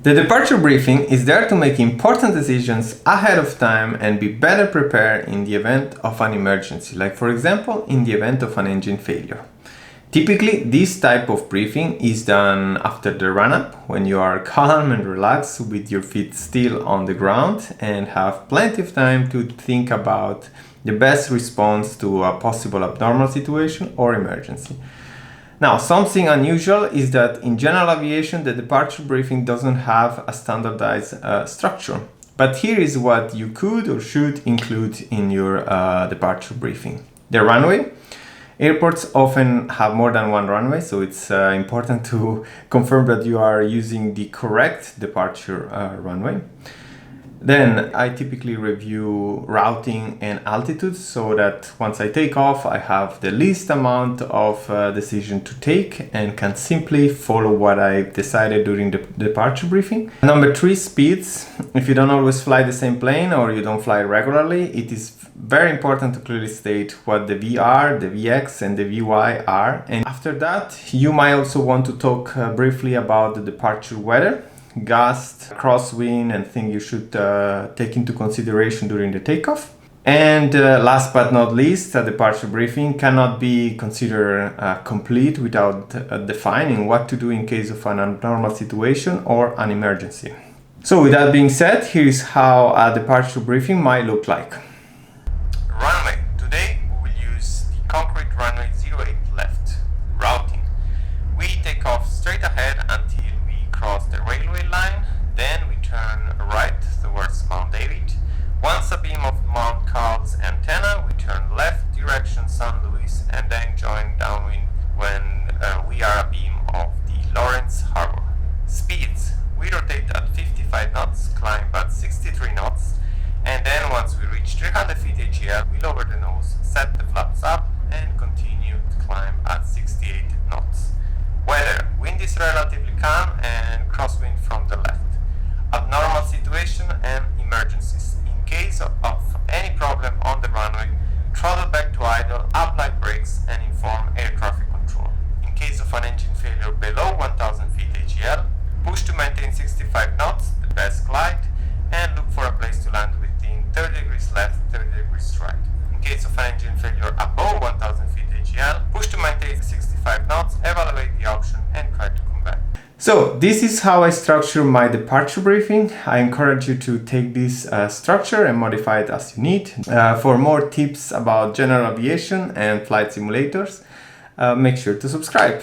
The departure briefing is there to make important decisions ahead of time and be better prepared in the event of an emergency, like for example, in the event of an engine failure. Typically, this type of briefing is done after the run-up, when you are calm and relaxed with your feet still on the ground and have plenty of time to think about the best response to a possible abnormal situation or emergency. Now, something unusual is that in general aviation, the departure briefing doesn't have a standardized structure. But here is what you could or should include in your departure briefing. The runway. Airports often have more than one runway, so it's important to confirm that you are using the correct departure runway. Then I typically review routing and altitude so that once I take off, I have the least amount of decision to take and can simply follow what I decided during the departure briefing. Number 3, speeds. If you don't always fly the same plane or you don't fly regularly, it is very important to clearly state what the VR, the VX and the VY are. And after that, you might also want to talk briefly about the departure weather, gust, crosswind, and things you should take into consideration during the takeoff. And last but not least, a departure briefing cannot be considered complete without defining what to do in case of an abnormal situation or an emergency. So with that being said, here is how a departure briefing might look like. Runway. Today we will use the concrete runway 08 left. Routing. We take off straight ahead until we cross the railway line, then we turn right towards Mount David. Once a beam of Mount Carl's antenna, we turn left direction San Luis and then join downwind when we are a beam of the Lawrence Harbor. Speeds. We rotate at 55 knots, climb at 63 knots, and then once we reach 300 feet AGL, we lower the nose, set the flaps up, and continue to climb at 68 knots. Weather. Wind is relatively calm and crosswind from the left. Abnormal situation and emergencies. In case of any problem on the runway, throttle back to idle, apply brakes, and inform air traffic control. In case of an engine failure below 1000 feet AGL, push to maintain 65 knots, the best glide, and look for a place to land within 30 degrees left, 30 degrees right. In case of an engine failure above 1000 feet AGL, push to maintain 65 knots, evaluate the option, and try to come back. So this is how I structure my departure briefing. I encourage you to take this structure and modify it as you need. For more tips about general aviation and flight simulators, make sure to subscribe.